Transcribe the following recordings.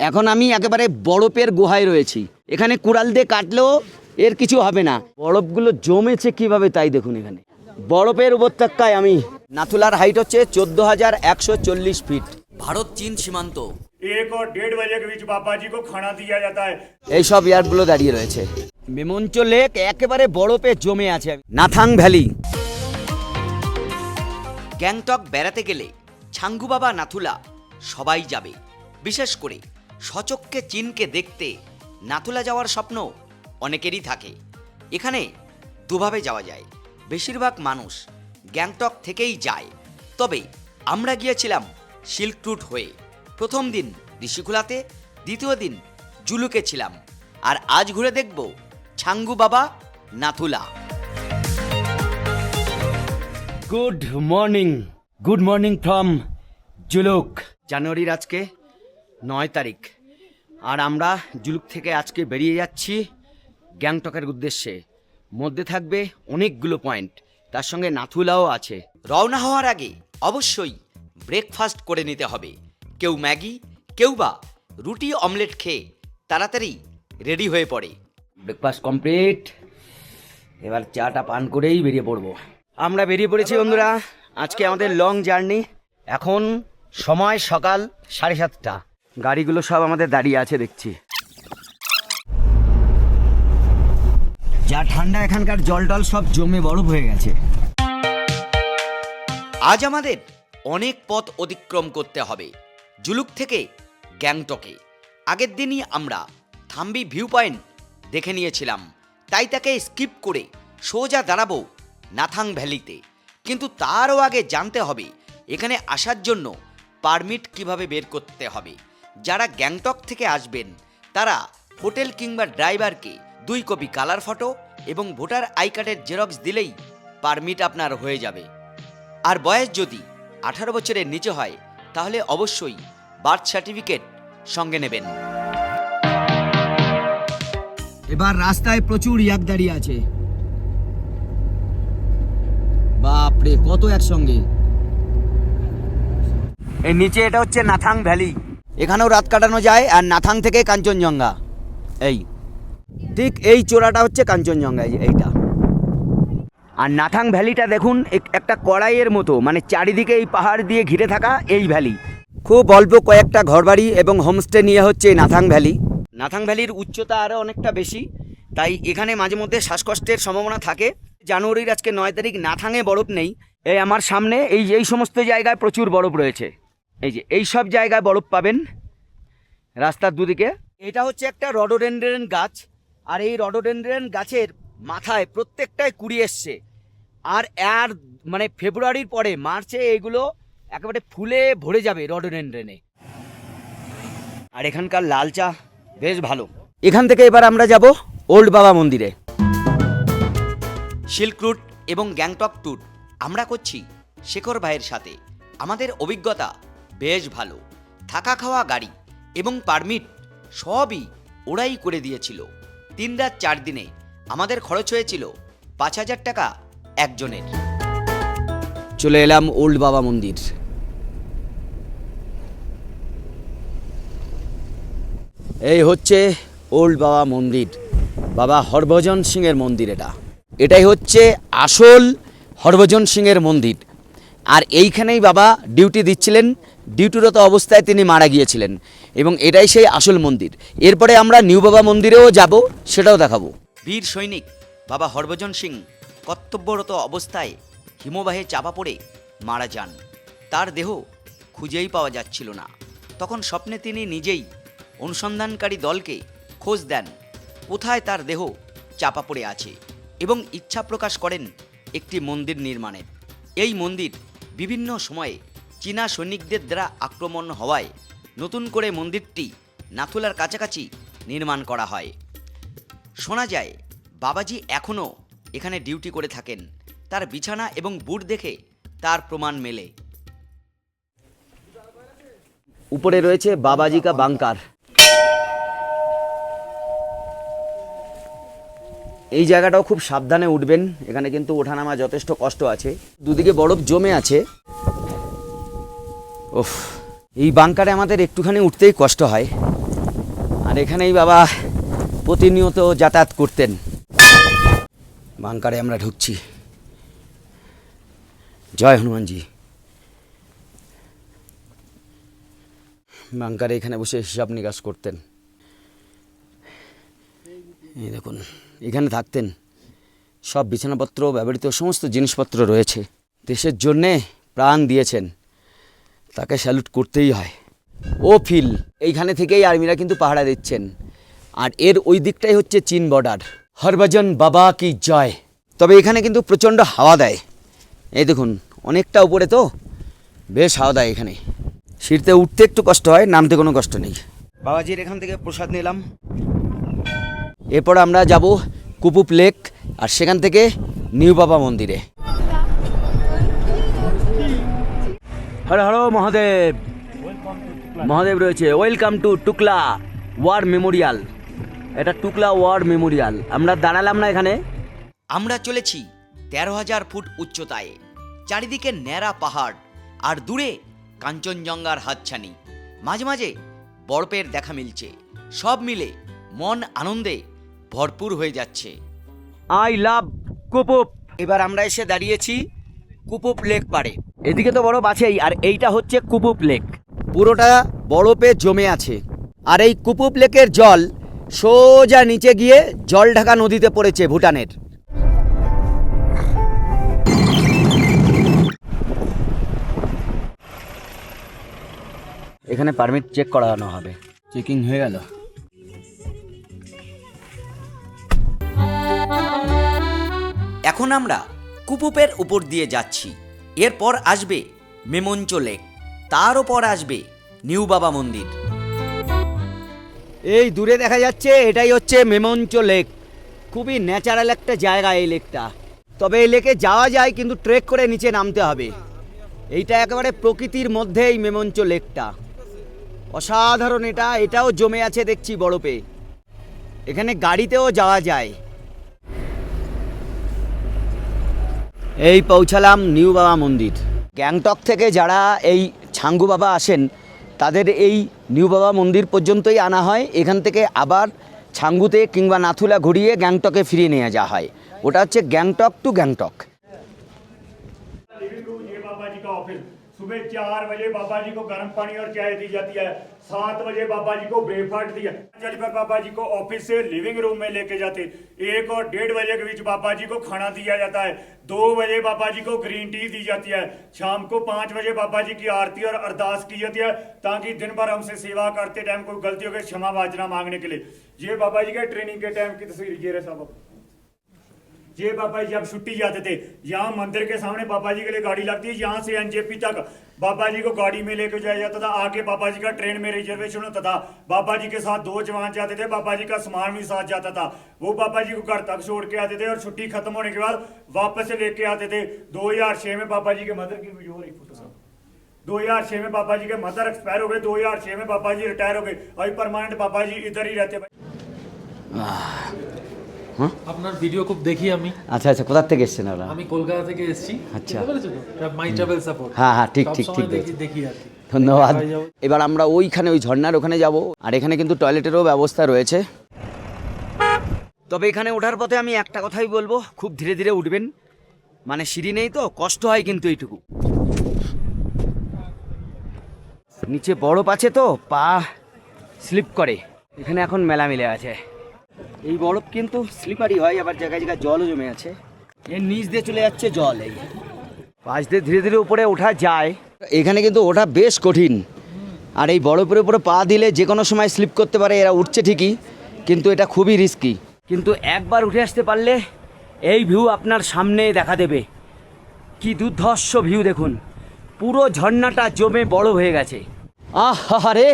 এখন আমি একেবারে বরফের গুহায় রয়েছি। এখানে কুড়াল দিয়ে কাটলেও এর কিছু হবে না। বরফগুলো জমেছে কিভাবে তাই দেখুন। এখানে বরফের উপত্যকায় আমি। নাথুলার হাইট হচ্ছে 14,140 ফিট। ভারত চীন সীমান্ত। 1 और 1:30 बजे के बीच बाबा जी को खाना दिया जाता है। এইসব ইয়ার্ডগুলো দাঁড়িয়ে রয়েছে। মেমঞ্চ লেক একেবারে বরফে জমে আছে। নাথাং ভ্যালি। গ্যাংটক বেড়াতে গেলে ছাঙ্গু বাবা নাথুলা সবাই যাবে। বিশেষ করে সচক্ষে চীনকে দেখতে নাথুলা যাওয়ার স্বপ্ন অনেকেরই থাকে। এখানে দুভাবে যাওয়া যায়। বেশিরভাগ মানুষ গ্যাংটক থেকেই যায়, তবে আমরা গিয়েছিলাম সিল্ক রুট হয়ে। প্রথম দিন ঋষিকুলাতে, দ্বিতীয় দিন জুলুকে ছিলাম, আর আজ ঘুরে দেখব ছাঙ্গু বাবা Nathula. Good morning from Zuluk. জানুয়ারির আজকে 9 তারিখ, আর আমরা জুলুক থেকে আজকে বেরিয়ে যাচ্ছি গ্যাংটকের উদ্দেশ্যে। মধ্যে থাকবে অনেকগুলো পয়েন্ট, তার সঙ্গে নাথুলাও আছে। রওনা হওয়ার আগে অবশ্যই ব্রেকফাস্ট করে নিতে হবে। কেউ ম্যাগি, কেউ বা রুটি অমলেট খেয়ে তাড়াতাড়ি রেডি হয়ে পড়ে। ব্রেকফাস্ট কমপ্লিট, এবার চাটা পান করেই বেরিয়ে পড়বো। আমরা বেরিয়ে পড়েছি বন্ধুরা, আজকে আমাদের লং জার্নি। এখন সময় সকাল 7:30। গাড়িগুলো সব আমাদের দাঁড়িয়ে আছে দেখছি। যা ঠান্ডা, এখানকার জল টল সব জমে বরফ হয়ে গেছে। আজ আমাদের অনেক পথ অতিক্রম করতে হবে জুলুক থেকে গ্যাংটকে। আগের দিনই আমরা থাম্বি ভিউ পয়েন্ট দেখে নিয়েছিলাম, তাই তাকে স্কিপ করে সোজা দাঁড়াবো নাথাং ভ্যালিতে। কিন্তু তারও আগে জানতে হবে এখানে আসার জন্য পারমিট কিভাবে বের করতে হবে। যারা গ্যাংটক থেকে আসবেন তারা হোটেল কিংবা ড্রাইভারকে 2 কপি কালার ফটো এবং ভোটার আই কার্ডের জেরক্স দিলেই পারমিট আপনার হয়ে যাবে। আর বয়স যদি 18 বছরের নিচে হয় তাহলে অবশ্যই বার্থ সার্টিফিকেট সঙ্গে নেবেন। এবার রাস্তায় প্রচুর ইয়াক দাঁড়িয়ে আছে। বাপরে, কত একসঙ্গে। এই নিচে এটা হচ্ছে নাথাং ভ্যালি, এখানেও রাত কাটানো যায়। আর নাথাং থেকে কাঞ্চনজঙ্ঘা, এই ঠিক এই চূড়াটা হচ্ছে কাঞ্চনজঙ্ঘা, এইটা। আর নাথাং ভ্যালিটা দেখুন, একটা কড়াইয়ের মতো, মানে চারিদিকে এই পাহাড় দিয়ে ঘিরে থাকা এই ভ্যালি। খুব অল্প কয়েকটা ঘরবাড়ি এবং হোমস্টে নিয়ে হচ্ছে এই নাথাং ভ্যালি। নাথাং ভ্যালির উচ্চতা আরও অনেকটা বেশি, তাই এখানে মাঝে মধ্যে শ্বাসকষ্টের সম্ভাবনা থাকে। জানুয়ারির আজকে 9 তারিখ, নাথাংয়ে বরফ নেই। এই আমার সামনে এই সমস্ত জায়গায় প্রচুর বরফ রয়েছে। এই যে এই সব জায়গায় বরফ পাবেন রাস্তার দুদিকে। এটা হচ্ছে একটা রডোডেনড্রন গাছ, আর এই রডোডেনড্রন গাছের মাথায় প্রত্যেকটাই কুড়ি এসছে। আর মানে ফেব্রুয়ারির পরে মার্চে এইগুলো একেবারে ফুলে ভরে যাবে রডোডেনড্রনে। আর এখানকার লাল চা বেশ ভালো। এখান থেকে এবার আমরা যাব ওল্ড বাবা মন্দিরে। সিল্ক রুট এবং গ্যাংটক ট্যুর আমরা করছি শেখর ভাইয়ের সাথে। আমাদের অভিজ্ঞতা বেশ ভালো। থাকা, খাওয়া, গাড়ি এবং পারমিট সবই ওরাই করে দিয়েছিল। 3 রাত 4 দিনে আমাদের খরচ হয়েছিল 5,000 টাকা একজনের। চলে এলাম ওল্ড বাবা মন্দির। এই হচ্ছে ওল্ড বাবা মন্দির, বাবা হরভজন সিংয়ের মন্দির। এটাই হচ্ছে আসল হরভজন সিংয়ের মন্দির। আর এইখানেই বাবা ডিউটি দিচ্ছিলেন, ডিউটিরত অবস্থায় তিনি মারা গিয়েছিলেন, এবং এটাই সেই আসল মন্দির। এরপরে আমরা নিউ বাবা মন্দিরেও যাব, সেটাও দেখাবো। বীর সৈনিক বাবা হরভজন সিং কর্তব্যরত অবস্থায় হিমবাহে চাপা পড়ে মারা যান। তার দেহ খুঁজেই পাওয়া যাচ্ছিল না। তখন স্বপ্নে তিনি নিজেই অনুসন্ধানকারী দলকে খোঁজ দেন কোথায় তার দেহ চাপা পড়ে আছে, এবং ইচ্ছা প্রকাশ করেন একটি মন্দির নির্মাণের। এই মন্দির বিভিন্ন সময়ে চীনা সৈনিকদের দ্বারা আক্রমণ হওয়ায় নতুন করে মন্দিরটি নাথুলার কাছাকাছি নির্মাণ করা হয়। শোনা যায় বাবাজি এখনও এখানে ডিউটি করে থাকেন। তার বিছানা এবং বুট দেখে তার প্রমাণ মেলে। উপরে রয়েছে বাবাজি কা বাংকার। এই জায়গাটাও খুব সাবধানে উঠবেন, এখানে কিন্তু ওঠানামা যথেষ্ট কষ্ট আছে, দুদিকে বরফ জমে আছে। ওফ, এই বাংকারে আমাদের একটুখানি উঠতেই কষ্ট হয়। আর এখানেই বাবা প্রতিনিয়ত যাতায়াত করতেন। বাংকারে আমরা ঢুকছি। জয় হনুমানজি। বাংকারে এখানে বসে হিসাব নিকাশ করতেন। এই দেখুন, এখানে থাকতেন। সব বিছানাপত্র, ব্যবহৃত সমস্ত জিনিসপত্র রয়েছে। দেশের জন্যে প্রাণ দিয়েছেন, তাকে স্যালুট করতেই হয়। ও ফিল এইখানে থেকেই আর্মিরা কিন্তু পাহারা দিচ্ছেন। আর এর ওই দিকটাই হচ্ছে চীন বর্ডার। হরভজন বাবা কি জয়। তবে এখানে কিন্তু প্রচণ্ড হাওয়া দেয়। এই দেখুন, অনেকটা উপরে তো বেশ হাওয়া দেয় এখানে। সিঁড়িতে উঠতে একটু কষ্ট হয়, নামতে কোনো কষ্ট নেই। বাবাজির এখান থেকে প্রসাদ নিলাম। এরপর আমরা যাব কুপুপ লেক, আর সেখান থেকে নিউ বাবা মন্দিরে। হর হর মহাদেব। মহাদেব রয়েছে। Welcome to Tukla war memorial. এটা টুকলা ওয়ার মেমোরিয়াল। আমরা দাঁড়ালাম না এখানে। আমরা চলেছি 13,000 ফুট উচ্চতায়, চারিদিকে ন্যাড়া পাহাড় আর দূরে কাঞ্চনজঙ্ঘার হাতছানি, মাঝে মাঝে বরফের দেখা মিলছে। সব মিলে মন আনন্দে ভরপুর হয়ে যাচ্ছে। I love Kupup. এবার আমরা এসে দাঁড়িয়েছি কুপুপ লেক পাড়ে। এদিকে তো বরফ আছেই, আর এইটা হচ্ছে কুপুপ লেক। পুরোটা বরফে জমে আছে। আর এই কুপুপ লেকের জল সোজা নিচে গিয়ে জলঢাকা নদীতে পড়েছে ভুটানের। এখানে পারমিট চেক করানো হবে। চেকিং হয়ে গেল। এখন আমরা কুপুপের উপর দিয়ে যাচ্ছি। এরপর আসবে মেমঞ্চ লেক, তার ওপর আসবে নিউ বাবা মন্দির। এই দূরে দেখা যাচ্ছে এটাই হচ্ছে মেমঞ্চ লেক। খুবই ন্যাচারাল একটা জায়গা এই লেকটা। তবে এই লেকে যাওয়া যায়, কিন্তু ট্রেক করে নিচে নামতে হবে। এইটা একেবারে প্রকৃতির মধ্যে এই মেমঞ্চ লেকটা। অসাধারণ এটা। এটাও জমে আছে দেখছি বরফে। এখানে গাড়িতেও যাওয়া যায়। এই পৌঁছালাম নিউ বাবা মন্দির। গ্যাংটক থেকে যারা এই ছাঙ্গু বাবা আসেন, তাদের এই নিউ বাবা মন্দির পর্যন্তই আনা হয়। এখান থেকে আবার ছাঙ্গুতে কিংবা নাথুলা ঘুরিয়ে গ্যাংটকে ফিরিয়ে নিয়ে যাওয়া হয়। ওটা হচ্ছে Gangtok to Gangtok. Living room ये बाबा जी का ऑफिस। सुबह 4 बजे बाबा जी को गर्म पानी और चाय दी जाती है। 7 बजे बाबा जी को ब्रेकफास्ट दिया चल पर बाबा जी को ऑफिस से लिविंग रूम में लेके जाते। 1 और 1:30 बजे के बीच बाबा जी को खाना दिया जाता है। 2 बजे बाबा जी को ग्रीन टी दी जाती है। शाम को 5 बजे बाबा जी की आरती और अरदास की जाती है, ताकि दिन भर हमसे सेवा करते टाइम कोई गलती हो गई क्षमा याचना मांगने के लिए। ये बाबा जी के ट्रेनिंग के टाइम की तस्वीर ये रहे साहब। ये बाबा जी जब छुट्टी जाते थे, यहाँ मंदिर के सामने बाबा जी के लिए गाड़ी लगती है। यहाँ से एनजेपी तक बाबा जी को गाड़ी में लेकर जाया जाता था। आगे बाबा जी का ट्रेन में रिजर्वेशन होता था। बाबा जी के साथ 2 जवान जाते थे। बाबा जी का सामान भी साथ जाता था। वो बाबा जी को घर तक छोड़ के आते थे और छुट्टी खत्म होने के बाद वापस से लेके आते थे। 2006 में बाबा जी के मदर की वीडियो हो रही फोटो साहब। 2006 में बाबा जी के मदर एक्सपायर हो गए। 2006 में बाबा जी रिटायर हो गए। अभी परमानेंट बाबा जी इधर ही रहते। আপনার ভিডিও খুব দেখি আমি। আচ্ছা আচ্ছা, কোথা থেকে এসেছেন আপনারা? আমি কলকাতা থেকে এসেছি। আচ্ছা। বুঝতে পেরেছো তো? মাই ট্রাভেল সাপোর্ট। হ্যাঁ হ্যাঁ, ঠিক ঠিক ঠিক দেখি দেখি আর কি। ধন্যবাদ। হয়ে যাবে। এবার আমরা ওইখানে ওই ঝর্ণার ওখানে যাব। আর এখানে কিন্তু টয়লেটেরও ব্যবস্থা রয়েছে। তবে এখানে ওঠার পথে আমি একটা কথাই বলবো, খুব ধীরে ধীরে উঠবেন। মানে সিঁড়ি নেই তো, কষ্ট হয় কিন্তু এইটুকু। নিচে বরফ আছে তো পা স্লিপ করে। এখানে এখন মেলা মিলে আছে। এই বরফ কিন্তু স্লিপারি হয়, আবার জায়গায় জায়গায় জলও জমে আছে। এর নিচ দিয়ে চলে যাচ্ছে জল। এই পাশ দিয়ে ধীরে ধীরে উপরে ওঠা যায়। এখানে কিন্তু ওঠা বেশ কঠিন। আর এই বরফের উপরে পা দিলে যে কোনো সময় স্লিপ করতে পারে। এরা উঠছে ঠিকই, কিন্তু এটা খুবই রিস্কি। কিন্তু একবার উঠে আসতে পারলে এই ভিউ আপনার সামনে দেখা দেবে। কি দুর্ধর্ষ ভিউ দেখুন। পুরো ঝর্ণাটা জমে বড় হয়ে গেছে। আহারে,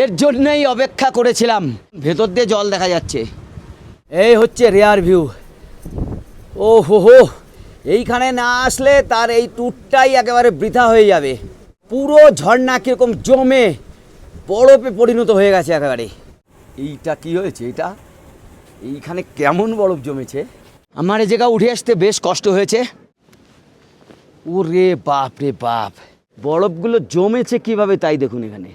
এর জন্যই অপেক্ষা করেছিলাম। ভেতর দিয়ে জল দেখা যাচ্ছে। এই হচ্ছে রেয়ার ভিউ। ও হো হো, এইখানে না আসলে তার এই ট্যুরটাই একেবারে বৃথা হয়ে যাবে। পুরো ঝর্ণা কীরকম জমে বরফে পরিণত হয়ে গেছে একেবারে। এইটা কি হয়েছে? এটা এইখানে কেমন বরফ জমেছে। আমার এই জায়গা উঠে আসতে বেশ কষ্ট হয়েছে। ওরে বাপ রে বাপ, বরফগুলো জমেছে কিভাবে তাই দেখুন। এখানে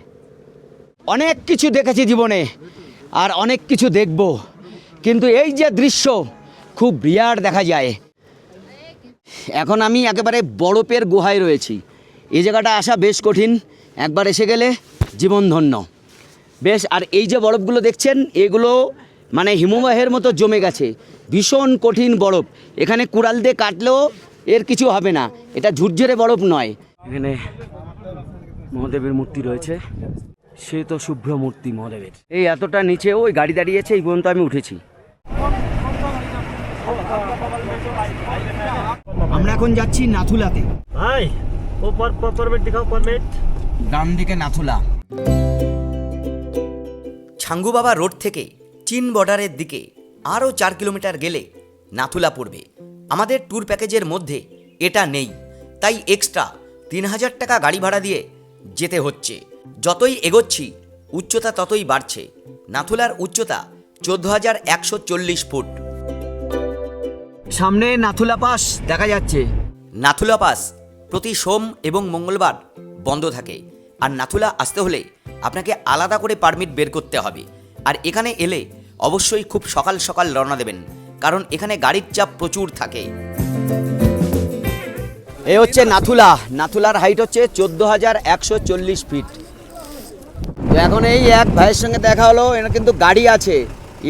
অনেক কিছু দেখেছি জীবনে, আর অনেক কিছু দেখব, কিন্তু এই যে দৃশ্য খুব বিরাট দেখা যায়। এখন আমি একেবারে বরফের গুহায় রয়েছি। এই জায়গাটা আসা বেশ কঠিন, একবার এসে গেলে জীবন ধন্য বেশ। আর এই যে বরফগুলো দেখছেন এগুলো মানে হিমবাহের মতো জমে গেছে, ভীষণ কঠিন বরফ। এখানে কুড়াল দিয়ে কাটলেও এর কিছু হবে না, এটা ঝুরঝুরে বরফ নয়। এখানে মহাদেবের মূর্তি রয়েছে, সে তো শুভ্র মূর্তি মহাদেবের। এই এতটা নিচে ওই গাড়ি দাঁড়িয়েছে, এই পর্যন্ত আমি উঠেছি। আমরা এখন যাচ্ছি নাথুলাতে। ভাই ও পারমিট দিখাও, পারমিট। ডান দিকে নাথুলা। ছাঙ্গু বাবা রোড থেকে চীন বর্ডারের দিকে আরও 4 কিলোমিটার গেলে নাথুলা পড়বে। আমাদের ট্যুর প্যাকেজের মধ্যে এটা নেই, তাই এক্সট্রা 3000 টাকা গাড়ি ভাড়া দিয়ে যেতে হচ্ছে। যতই এগোচ্ছি উচ্চতা ততই বাড়ছে। নাথুলার উচ্চতা 14,140 ফুট। সামনে নাথুলা পাস দেখা যাচ্ছে। নাথুলা পাস প্রতি সোম এবং মঙ্গলবার বন্ধ থাকে। আর নাথুলা আসতে হলে আপনাকে আলাদা করে পারমিট বের করতে হবে। আর এখানে এলে অবশ্যই খুব সকাল সকাল রওনা দেবেন, কারণ এখানে গাড়ির চাপ প্রচুর থাকে। এ হচ্ছে নাথুলা। নাথুলার হাইট হচ্ছে 14,140 ফিট। তো এখন এই এক ভাইয়ের সঙ্গে দেখা হলো, এনার কিন্তু গাড়ি আছে,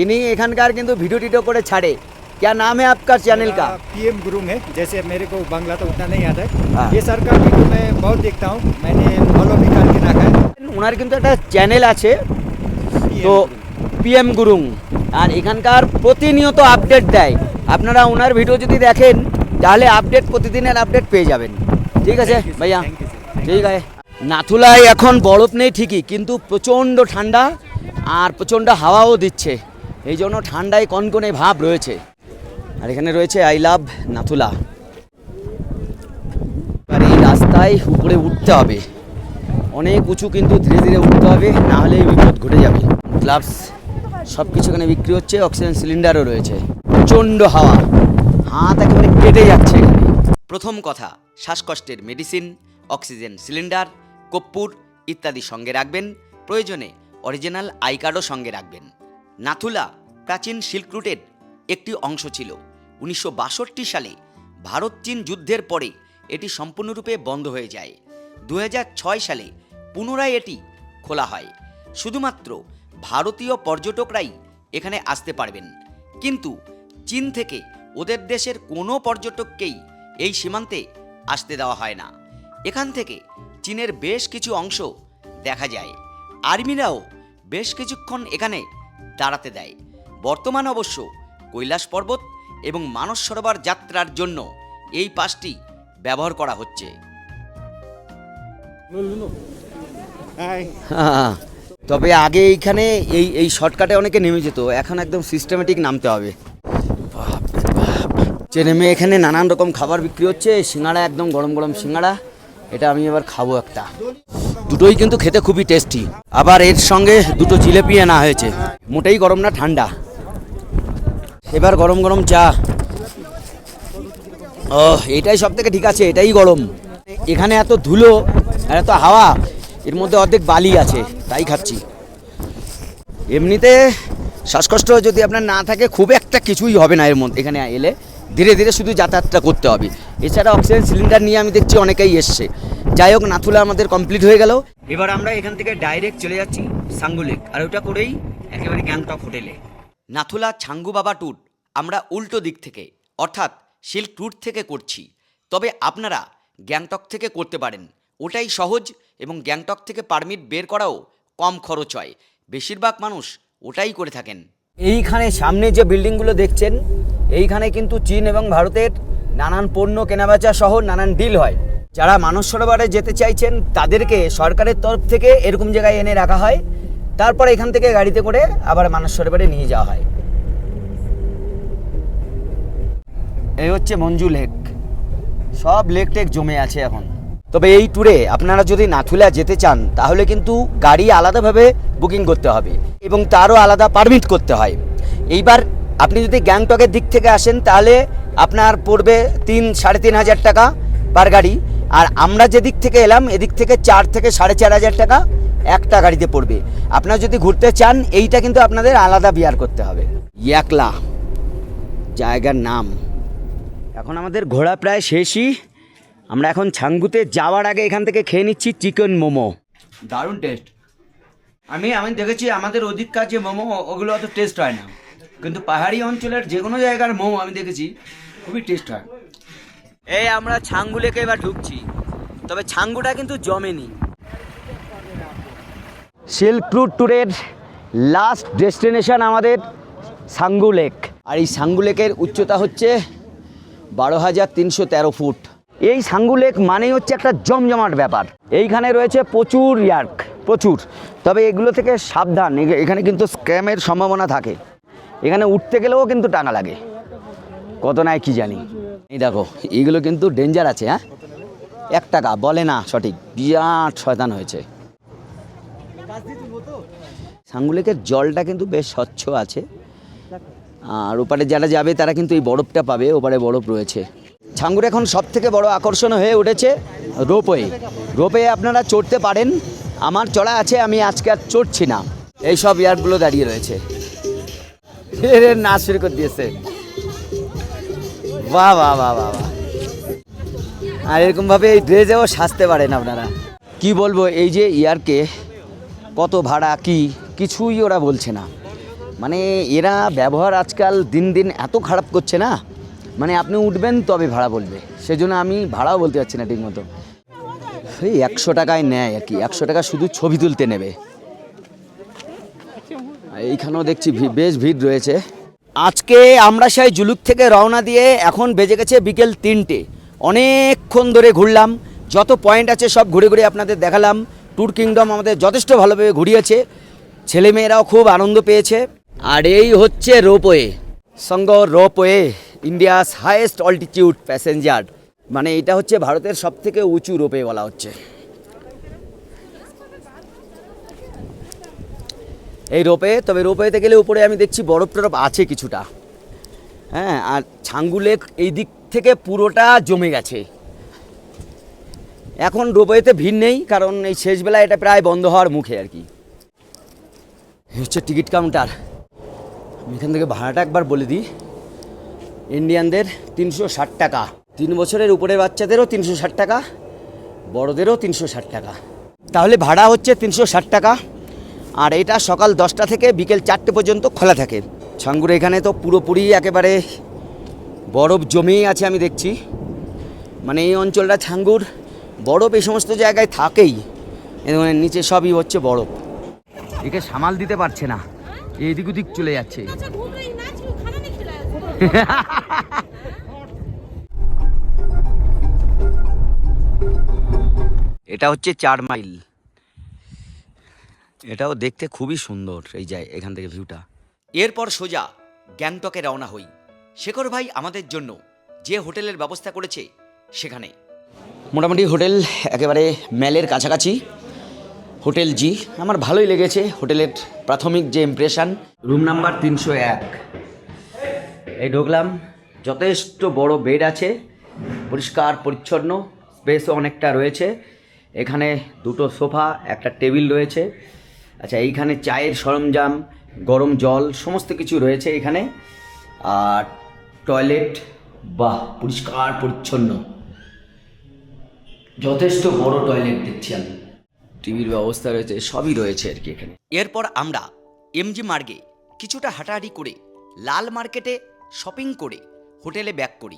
ইনি এখানকার কিন্তু ভিডিও টিডিও করে ছাড়ে। क्या नाम है आपका चैनल का? पीएम गुरुंग है। जैसे मेरे को बांग्ला तो उतना नहीं आता हाँ। है। ये सर का वीडियो मैं बहुत देखता हूँ, मैंने फॉलो भी करके रखा है। ওনার কিন্তু একটা চ্যানেল আছে, PM তো गुरुंग। পিএম গুরুং, আর এখানকার প্রতিনিয়ত আপডেট দেয়। আপনারা ওনার ভিডিও যদি দেখেন তাহলে আপডেট, প্রতিদিনের আপডেট পেয়ে যাবেন। ঠিক আছে Thank you, sir. ভাইয়া, Thank you, sir. ঠিক আছে। নাথুলায় এখন বরফ নেই ঠিকই, কিন্তু প্রচণ্ড ঠান্ডা আর প্রচণ্ড হাওয়াও দিচ্ছে, এই জন্য ঠান্ডায় কনকনে ভাব রয়েছে। আর এখানে রয়েছে আই লাভ নাথুলা। আর এই রাস্তায় উপরে উঠতে হবে, অনেক উঁচু, কিন্তু ধীরে ধীরে উঠতে হবে, না হলে বিপদ ঘটে যাবে। গ্লাভস সব কিছু এখানে বিক্রি হচ্ছে, অক্সিজেন সিলিন্ডারও রয়েছে। প্রচণ্ড হাওয়া, হাত একেবারে কেটে যাচ্ছে এখানে। প্রথম কথা, শ্বাসকষ্টের মেডিসিন, অক্সিজেন সিলিন্ডার, কর্পূর ইত্যাদি সঙ্গে রাখবেন। প্রয়োজনে অরিজিনাল আই কার্ডও সঙ্গে রাখবেন। নাথুলা প্রাচীন সিল্ক রুটের একটি অংশ ছিল। 1962 সালে ভারত চীন যুদ্ধের পরে এটি সম্পূর্ণরূপে বন্ধ হয়ে যায়। 2006 সালে পুনরায় এটি খোলা হয়। শুধুমাত্র ভারতীয় পর্যটকরাই এখানে আসতে পারবেন, কিন্তু চীন থেকে ওদের দেশের কোনো পর্যটককেই এই সীমান্তে আসতে দেওয়া হয় না। এখান থেকে চীনের বেশ কিছু অংশ দেখা যায়। আর্মিরাও বেশ কিছুক্ষণ এখানে দাঁড়াতে দেয়। বর্তমান অবশ্য কৈলাস পর্বত এবং মানস সরোবর যাত্রার জন্য এই পাসটি ব্যবহার করা হচ্ছে। হ্যাঁ, তবে আগে এইখানে এই শর্টকাটে অনেকে নেমে যেত, এখন একদম সিস্টেমেটিক নামতে হবে। নেমে এখানে নানান রকম খাবার বিক্রি হচ্ছে। সিঙ্গাড়া, একদম গরম গরম সিঙ্গাড়া, এটা আমি এবার খাবো একটা। দুটোই কিন্তু খেতে খুবই টেস্টি। আবার এর সঙ্গে দুটো জিলেপি আনা হয়েছে, মোটেই গরম না, ঠান্ডা। এবার গরম গরম চা। ও, এটাই সব থেকে ঠিক আছে, এটাই গরম। এখানে এত ধুলো আর এত হাওয়া, এর মধ্যে অর্ধেক বালি আছে, তাই খাচ্ছি। এমনিতে শ্বাসকষ্ট যদি আপনার না থাকে খুব একটা কিছুই হবে না এর মধ্যে। এখানে এলে ধীরে ধীরে শুধু যাতায়াতটা করতে হবে। এছাড়া অক্সিজেন সিলিন্ডার নিয়ে আমি দেখছি অনেকেই এসছে। যাই হোক, নাথুলা আমাদের কমপ্লিট হয়ে গেল। এবার আমরা এখান থেকে ডাইরেক্ট চলে যাচ্ছি সাঙ্গু লেক, আর ওটা করেই একেবারে গ্যাংটক হোটেলে। নাথুলা ছাঙ্গু বাবা ট্যুর আমরা উল্টো দিক থেকে, অর্থাৎ সিল্ক রুট থেকে করছি। তবে আপনারা গ্যাংটক থেকে করতে পারেন, ওটাই সহজ, এবং গ্যাংটক থেকে পারমিট বের করাও কম খরচ হয়। বেশিরভাগ মানুষ ওটাই করে থাকেন। এইখানে সামনে যে বিল্ডিংগুলো দেখছেন, এইখানে কিন্তু চীন এবং ভারতের নানান পণ্য কেনাবেচা সহ নানান ডিল হয়। যারা মানস সরোবরে যেতে চাইছেন তাদেরকে সরকারের তরফ থেকে এরকম জায়গায় এনে রাখা হয়, তারপর এখান থেকে গাড়িতে করে আবার মানস সরোবরে নিয়ে যাওয়া হয়। এই হচ্ছে মঞ্জু লেক, সব লেক টেক জমে আছে এখন। তবে এই ট্যুরে আপনারা যদি নাথুলা যেতে চান তাহলে কিন্তু গাড়ি আলাদাভাবে বুকিং করতে হবে এবং তারও আলাদা পারমিট করতে হয়। এইবার আপনি যদি গ্যাংটকের দিক থেকে আসেন তাহলে আপনার পড়বে 3-3.5 হাজার টাকা পার গাড়ি, আর আমরা যেদিক থেকে এলাম এদিক থেকে 4 থেকে 4.5 হাজার টাকা একটা গাড়িতে পড়বে। আপনারা যদি ঘুরতে চান এইটা কিন্তু আপনাদের আলাদা বিয়ার করতে হবে। ইয়াকলা জায়গার নাম। এখন আমাদের ঘোরা প্রায় শেষই। আমরা এখন ছাঙ্গুতে যাওয়ার আগে এখান থেকে খেয়ে নিচ্ছি চিকেন মোমো। দারুণ টেস্ট। আমি দেখেছি আমাদের ওদিককার যে মোমো ওগুলো অত টেস্ট হয় না, কিন্তু পাহাড়ি অঞ্চলের যে কোনো জায়গার মোমো আমি দেখেছি খুবই টেস্ট হয়। এই আমরা ছাঙ্গু লেকে এবার ঢুকছি, তবে ছাঙ্গুটা কিন্তু জমেনি। সিল্ক রুট ট্যুরের লাস্ট ডেস্টিনেশন আমাদের ছাঙ্গু লেক। আর এই ছাঙ্গু লেকের উচ্চতা হচ্ছে 12,313 ফুট। এই ছাঙ্গু লেক মানেই হচ্ছে একটা জমজমাট ব্যাপার। এইখানে রয়েছে প্রচুর ইয়ার্ক, প্রচুর। তবে এগুলো থেকে সাবধান, এখানে কিন্তু স্ক্যামের সম্ভাবনা থাকে। এখানে উঠতে গেলেও কিন্তু টাকা লাগে, কত নাই কি জানি। এই দেখো এইগুলো কিন্তু ডেঞ্জার আছে। হ্যাঁ, 1 টাকা বলে না সঠিক, বিরাট শয়তান হয়েছে। ছাঙ্গু লেকের জলটা কিন্তু বেশ স্বচ্ছ আছে। আর ওপারে যারা যাবে তারা কিন্তু এই বরফটা পাবে, ওপারে বরফ রয়েছে। ছাঙ্গুর এখন সব থেকে বড় আকর্ষণ হয়ে উঠেছে রোপওয়ে। রোপওয়ে আপনারা চড়তে পারেন, আমার চড়া আছে, আমি আজকে আর চড়ছি না। এই সব ইয়ার্ডগুলো দাঁড়িয়ে রয়েছে। নাচ শুরু করে দিয়েছে, বাহ বাহ বাহ বাহ বাহ। আর এরকমভাবে এই ড্রেসেও সাজতে পারেন আপনারা। কি বলবো, এই যে ইয়ারকে কত ভাড়া কি কিছুই ওরা বলছে না। মানে এরা ব্যবহার আজকাল দিন দিন এত খারাপ করছে না, মানে আপনি উঠবেন তবে ভাড়া বলবে, সেজন্য আমি ভাড়াও বলতে পারছি না ঠিক মতো। এই 100 টাকায় নেয় আর কি, 100 টাকা শুধু ছবি তুলতে নেবে। এইখানেও দেখছি বেশ ভিড় রয়েছে। আজকে আমরা সেই জুলুক থেকে রওনা দিয়ে এখন বেজে গেছে বিকেল 3টে। অনেকক্ষণ ধরে ঘুরলাম, যত পয়েন্ট আছে সব ঘুরে ঘুরে আপনাদের দেখালাম। ট্যুর কিংডম আমাদের যথেষ্ট ভালোভাবে ঘুরিয়েছে, ছেলেমেয়েরাও খুব আনন্দ পেয়েছে। আর এই হচ্ছে রোপওয়ে, সঙ্গ ropeway, India's highest altitude passenger. মানে এটা হচ্ছে ভারতের সবথেকে উঁচু রোপওয়ে বলা হচ্ছে। এই রোপওয়ে, তবে রোপওয়েতে গেলে উপরে আমি দেখছি বরফ টরফ আছে কিছুটা। হ্যাঁ, আর ছাঙ্গু লেক এই দিক থেকে পুরোটা জমে গেছে। এখন রোপওয়েতে ভিড় নেই, কারণ এই শেষবেলা এটা প্রায় বন্ধ হওয়ার মুখে আর কি। হচ্ছে টিকিট কাউন্টার। আমি এখান থেকে ভাড়াটা একবার বলে দিই। ইন্ডিয়ানদের 360 টাকা, 3 বছরের উপরের বাচ্চাদেরও 360 টাকা, বড়দেরও 360 টাকা। তাহলে ভাড়া হচ্ছে 360 টাকা। আর এটা সকাল 10টা থেকে বিকেল 4টে পর্যন্ত খোলা থাকে। ছাঙ্গুর এখানে তো পুরোপুরি একেবারে বরফ জমেই আছে আমি দেখছি। মানে এই অঞ্চলটা ছাঙ্গুর, বরফ এই সমস্ত জায়গায় থাকেই, মানে নিচে সবই হচ্ছে বরফ। একে সামাল দিতে পারছে না, এদিক ওদিক চলে যাচ্ছে। এটা হচ্ছে 4 মাইল। এটাও দেখতে খুবই সুন্দর, এই যায় এখান থেকে ভিউটা। এরপর সোজা গ্যাংটকে রওনা হই। শেখর ভাই আমাদের জন্য যে হোটেলের ব্যবস্থা করেছে সেখানে। মোটামুটি হোটেল একেবারে ম্যালের কাছাকাছি, হোটেল জি। আমার ভালোই লেগেছে হোটেলের প্রাথমিক যে ইমপ্রেশন। Room number 301। এই ঢুকলাম, যথেষ্ট বড় বেড আছে, পরিষ্কার পরিচ্ছন্ন, স্পেসও অনেকটা রয়েছে। এখানে 2টো সোফা, একটা টেবিল রয়েছে। আচ্ছা, এইখানে চায়ের সরঞ্জাম, গরম জল সমস্ত কিছু রয়েছে এখানে। আর টয়লেট, বাহ, পরিষ্কার পরিচ্ছন্ন, যথেষ্ট বড় টয়লেট দেখছি আমি। টিভির ব্যবস্থা রয়েছে, সবই রয়েছে আর কি এখানে। এরপর আমরা এমজি মার্গে কিছুটা হাঁটাহাঁটি করে লাল মার্কেটে শপিং করে হোটেলে ব্যাক করি।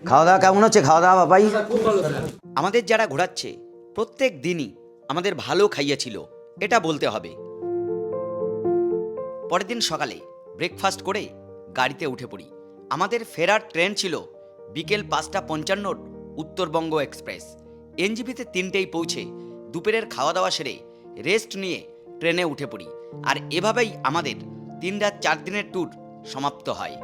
খাওয়া দাওয়া কেমন হচ্ছে? খাওয়া দাওয়া বাবাই আমাদের যারা ঘোরাচ্ছে প্রত্যেক দিনই আমাদের ভালো খাইয়েছিল, এটা বলতে হবে। পরের দিন সকালে ব্রেকফাস্ট করে গাড়িতে উঠে পড়ি। আমাদের ফেরার ট্রেন ছিল বিকেল 5:55 উত্তরবঙ্গ এক্সপ্রেস। এনজিপিতে 3টেই পৌঁছে দুপুরের খাওয়া দাওয়া সেরে রেস্ট নিয়ে ট্রেনে উঠে পড়ি। আর এভাবেই আমাদের 3 রাত 4 দিনের ট্যুর সমাপ্ত হয়।